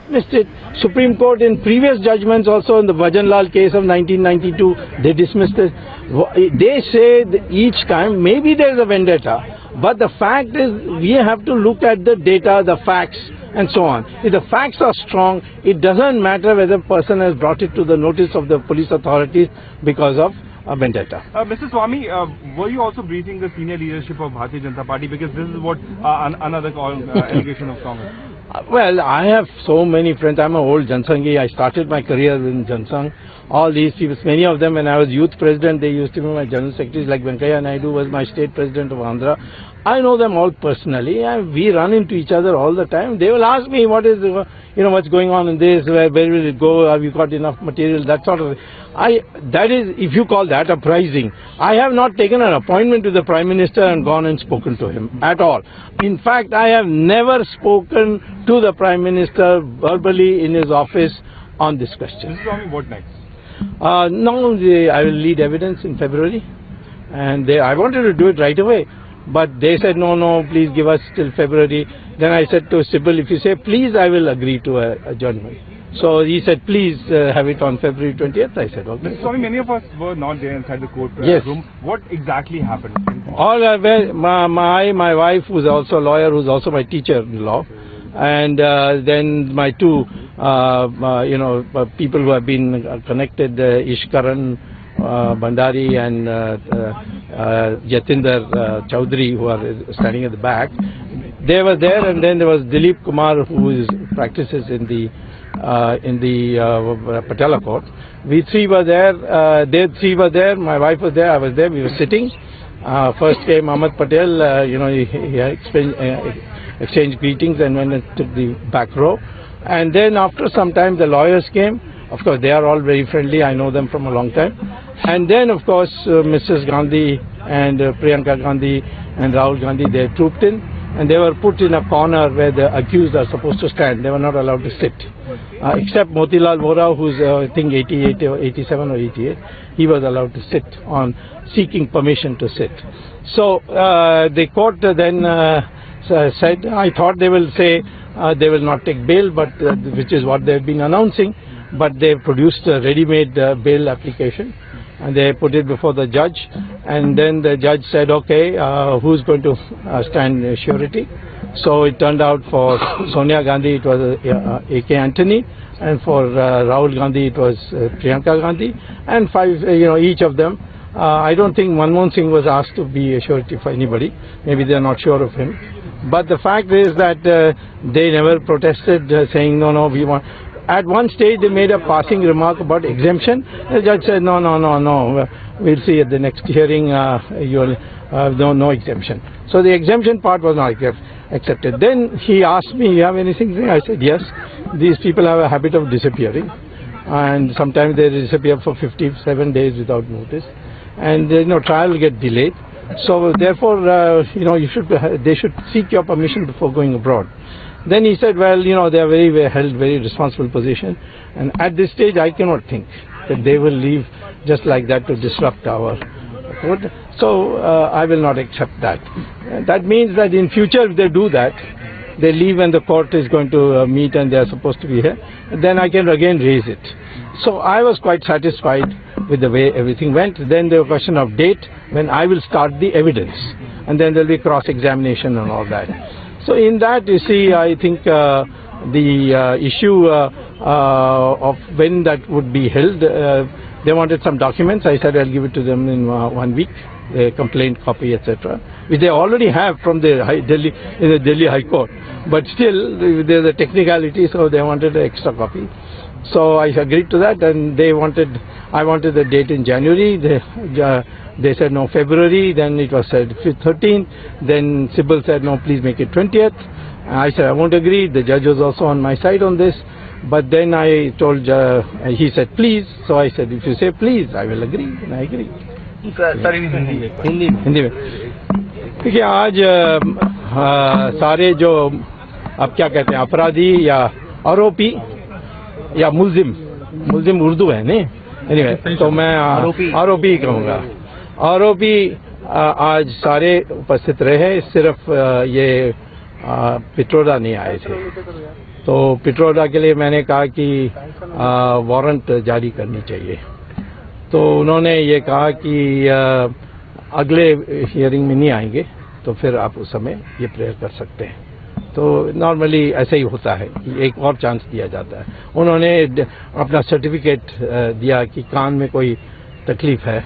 dismissed it. Supreme Court in previous judgments also in the Bhajanlal case of 1992, they dismissed it. They say that each time maybe there is a vendetta, but the fact is we have to look at the data, the facts and so on. If the facts are strong, it doesn't matter whether a person has brought it to the notice of the police authorities because of a vendetta. Mr. Swamy, were you also briefing the senior leadership of Bharatiya Janata Party, because this is what another allegation of Congress? Well, I have so many friends. I'm an old Jansanghi. I started my career in Jansang. All these people, many of them when I was youth president, they used to be my general secretaries, like Venkaiah Naidu was my state president of Andhra. I know them all personally, and we run into each other all the time. They will ask me what is, what's going on in this, where will it go, have you got enough material, that sort of thing. That is, if you call that uprising, I have not taken an appointment with the Prime Minister and gone and spoken to him at all. In fact, I have never spoken to the Prime Minister verbally in his office on this question. Mr. Swamy, what next? Now I will lead evidence in February, and I wanted to do it right away. But they said, no, please give us till February. Then I said to Sybil, if you say please, I will agree to a adjournment. So he said, please have it on February 20th. I said, okay. Mr. Swamy, many of us were not there inside the court room. What exactly happened? My wife, who's also a lawyer, who's also my teacher-in-law, and then my two, people who have been connected, Ishkaran Bhandari and Yatinder Chaudhary, who are standing at the back. They were there, and then there was Dilip Kumar, who practices in the Patala court. We three were there. They three were there. My wife was there. I was there. We were sitting. First came Ahmed Patel. He exchanged greetings and went and took the back row. And then after some time, the lawyers came. Of course, they are all very friendly. I know them from a long time. And then, of course, Mrs. Gandhi and Priyanka Gandhi and Rahul Gandhi, they trooped in. And they were put in a corner where the accused are supposed to stand. They were not allowed to sit. Except Motilal Vora, who's I think 88 or 87 or 88, he was allowed to sit on seeking permission to sit. So the court then said, I thought they will say they will not take bail, but which is what they have been announcing. But they produced a ready-made bail application, and they put it before the judge, and then the judge said, okay, who's going to stand surety? So it turned out for Sonia Gandhi it was A.K. Antony, and for Rahul Gandhi it was Priyanka Gandhi, and five, each of them. I don't think Manmohan Singh was asked to be a surety for anybody. Maybe they're not sure of him. But the fact is that they never protested, saying, no, we want... At one stage, they made a passing remark about exemption. The judge said, no, we'll see at the next hearing, you'll no exemption. So the exemption part was not accepted. Then he asked me, you have anything? I said, yes. These people have a habit of disappearing, and sometimes they disappear for 57 days without notice, and trial will get delayed. So therefore, they should seek your permission before going abroad. Then he said, well, they are held very responsible position, and at this stage I cannot think that they will leave just like that to disrupt our court. So I will not accept that. That means that in future if they do that, they leave when the court is going to meet and they are supposed to be here, then I can again raise it. So I was quite satisfied with the way everything went. Then the question of date when I will start the evidence, and then there will be cross-examination and all that. So in that, you see, I think the issue of when that would be held, they wanted some documents. I said I'll give it to them in 1 week, a complaint copy, etc., which they already have from the Delhi High Court. But still, there's a technicality, so they wanted an extra copy. So I agreed to that, and I wanted the date in January. They said no, February. Then it was said 13th. Then Sybil said no, please make it 20th. I said I won't agree. The judge was also on my side on this. But then I told, he said please. So I said if you say please, I will agree, and I agreed. Hindi में देखिए आज सारे जो अब क्या कहते हैं अपराधी या आरोपी या मुल्जिम उर्दू है नहीं anyway, तो मैं आरोपी कहूँगा। आरोपी आज सारे उपस्थित रहे, सिर्फ ये पित्रोदा नहीं आए थे। तो पित्रोदा के लिए मैंने कहा कि वारंट जारी करनी चाहिए। तो उन्होंने ये कहा कि अगले हियरिंग में नहीं आएंगे, तो फिर आप उस समय ये प्रेयर कर सकते हैं। तो नॉर्मली ऐसा ही होता है, एक और चांस दिया जाता है। उन्होंने अपना सर्टिफिकेट दिया कि कान में कोई तकलीफ है,